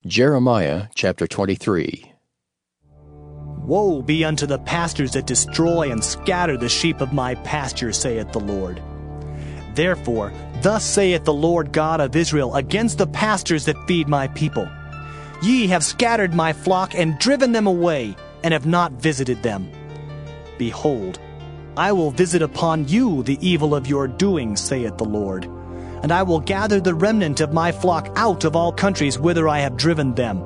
Jeremiah chapter 23. Woe be unto the pastors that destroy and scatter the sheep of my pasture, saith the Lord. Therefore, thus saith the Lord God of Israel against the pastors that feed my people. Ye have scattered my flock and driven them away, and have not visited them. Behold, I will visit upon you the evil of your doings, saith the Lord. And I will gather the remnant of my flock out of all countries whither I have driven them,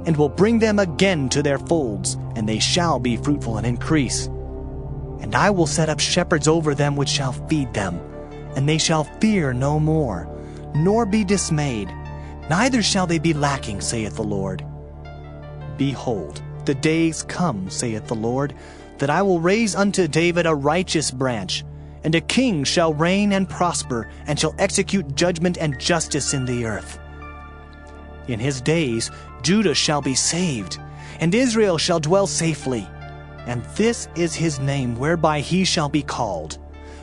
and will bring them again to their folds, and they shall be fruitful and increase. And I will set up shepherds over them which shall feed them, and they shall fear no more, nor be dismayed, neither shall they be lacking, saith the Lord. Behold, the days come, saith the Lord, that I will raise unto David a righteous branch, and a king shall reign and prosper, and shall execute judgment and justice in the earth. In his days Judah shall be saved, and Israel shall dwell safely. And this is his name whereby he shall be called,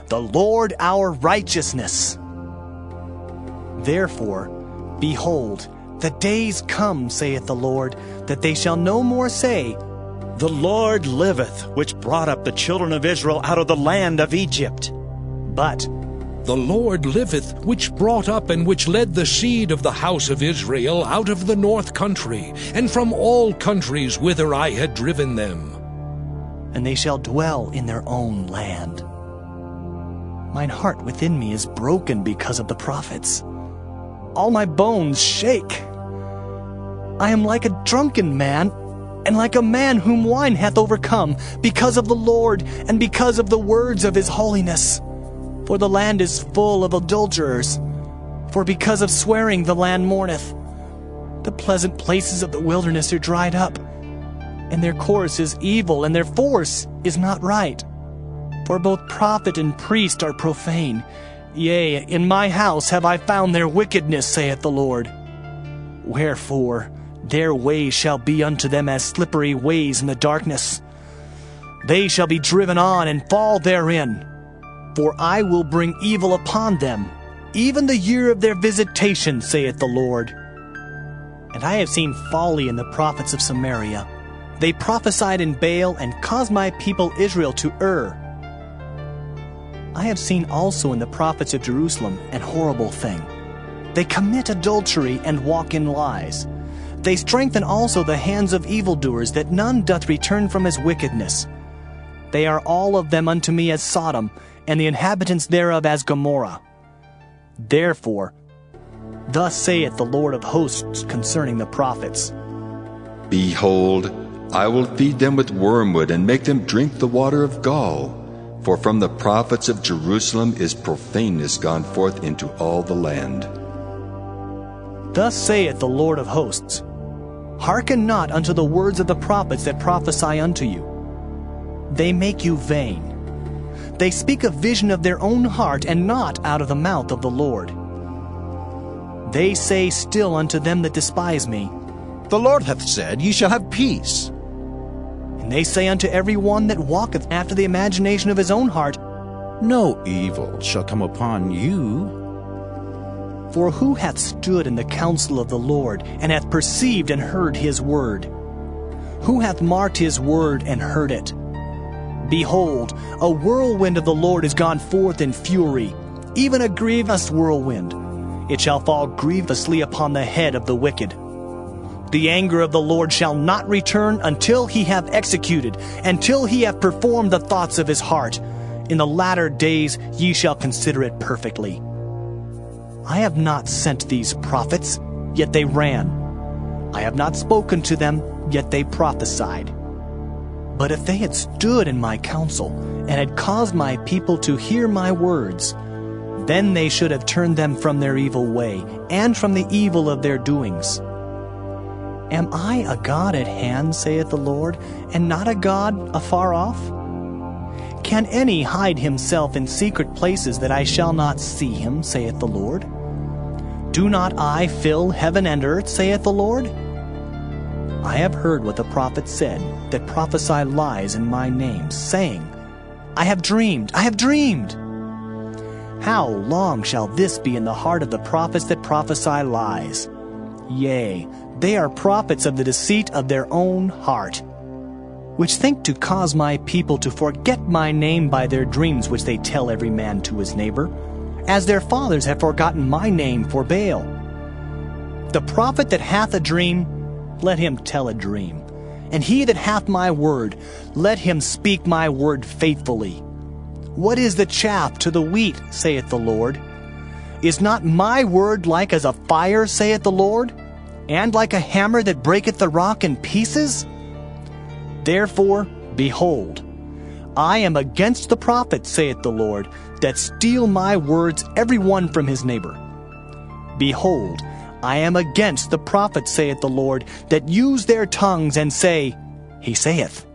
the Lord our righteousness. Therefore, behold, the days come, saith the Lord, that they shall no more say, The Lord liveth, which brought up the children of Israel out of the land of Egypt. But, The Lord liveth, which brought up and which led the seed of the house of Israel out of the north country, and from all countries whither I had driven them. and they shall dwell in their own land. Mine heart within me is broken because of the prophets. All my bones shake. I am like a drunken man, and like a man whom wine hath overcome, because of the Lord, and because of the words of his holiness. For the land is full of adulterers, for because of swearing the land mourneth. The pleasant places of the wilderness are dried up, and their course is evil, and their force is not right. For both prophet and priest are profane. Yea, in my house have I found their wickedness, saith the Lord. Wherefore, their ways shall be unto them as slippery ways in the darkness. They shall be driven on and fall therein. For I will bring evil upon them, even the year of their visitation, saith the Lord. And I have seen folly in the prophets of Samaria. They prophesied in Baal and caused my people Israel to err. I have seen also in the prophets of Jerusalem an horrible thing. They commit adultery and walk in lies. They strengthen also the hands of evildoers, that none doth return from his wickedness. They are all of them unto me as Sodom, and the inhabitants thereof as Gomorrah. Therefore, thus saith the Lord of hosts concerning the prophets. Behold, I will feed them with wormwood, and make them drink the water of gall. For from the prophets of Jerusalem is profaneness gone forth into all the land. Thus saith the Lord of hosts, Hearken not unto the words of the prophets that prophesy unto you. They make you vain. They speak a vision of their own heart, and not out of the mouth of the Lord. They say still unto them that despise me, The Lord hath said, Ye shall have peace. And they say unto every one that walketh after the imagination of his own heart, No evil shall come upon you. For who hath stood in the counsel of the Lord, and hath perceived and heard his word? Who hath marked his word and heard it? Behold, a whirlwind of the Lord is gone forth in fury, even a grievous whirlwind. It shall fall grievously upon the head of the wicked. The anger of the Lord shall not return until he have executed, until he have performed the thoughts of his heart. In the latter days ye shall consider it perfectly. I have not sent these prophets, yet they ran. I have not spoken to them, yet they prophesied. But if they had stood in my counsel, and had caused my people to hear my words, then they should have turned them from their evil way, and from the evil of their doings. Am I a God at hand, saith the Lord, and not a God afar off? Can any hide himself in secret places that I shall not see him, saith the Lord? Do not I fill heaven and earth, saith the Lord? I have heard what the prophets said, that prophesy lies in my name, saying, I have dreamed, I have dreamed. How long shall this be in the heart of the prophets that prophesy lies? Yea, they are prophets of the deceit of their own heart, which think to cause my people to forget my name by their dreams which they tell every man to his neighbor, as their fathers have forgotten my name for Baal. The prophet that hath a dream, let him tell a dream. And he that hath my word, let him speak my word faithfully. What is the chaff to the wheat, saith the Lord? Is not my word like as a fire, saith the Lord, and like a hammer that breaketh the rock in pieces? Therefore, behold, I am against the prophets, saith the Lord, that steal my words every one from his neighbor. Behold, I am against the prophets, saith the Lord, that use their tongues and say, He saith.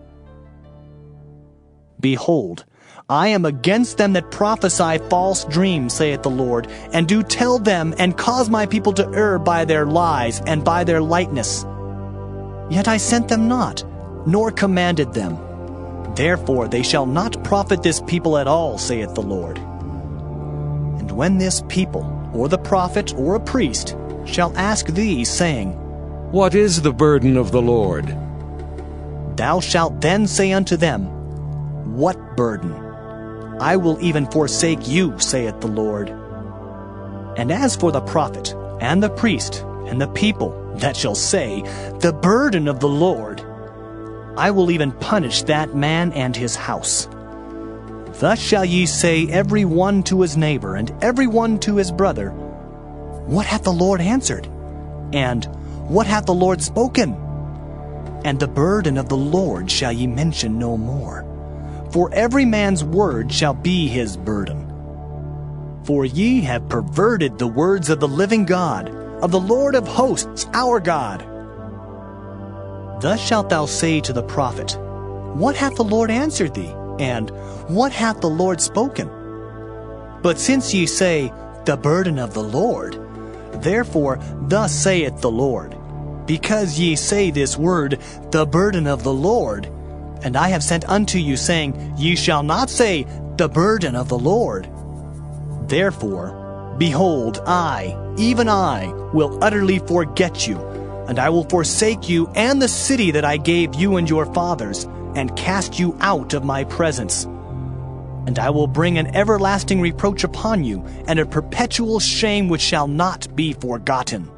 Behold, I am against them that prophesy false dreams, saith the Lord, and do tell them, and cause my people to err by their lies and by their lightness. Yet I sent them not, nor commanded them. Therefore they shall not profit this people at all, saith the Lord. And when this people, or the prophet, or a priest, shall ask thee, saying, What is the burden of the Lord? Thou shalt then say unto them, What burden? I will even forsake you, saith the Lord. And as for the prophet, and the priest, and the people that shall say, The burden of the Lord, I will even punish that man and his house. Thus shall ye say every one to his neighbor, and every one to his brother, What hath the Lord answered? And what hath the Lord spoken? And the burden of the Lord shall ye mention no more. For every man's word shall be his burden. For ye have perverted the words of the living God, of the Lord of hosts, our God. Thus shalt thou say to the prophet, What hath the Lord answered thee? And what hath the Lord spoken? But since ye say, The burden of the Lord, therefore thus saith the Lord, Because ye say this word, The burden of the Lord, and I have sent unto you, saying, Ye shall not say, The burden of the Lord. Therefore, behold, I, even I, will utterly forget you, and I will forsake you and the city that I gave you and your fathers, and cast you out of my presence. And I will bring an everlasting reproach upon you, and a perpetual shame which shall not be forgotten.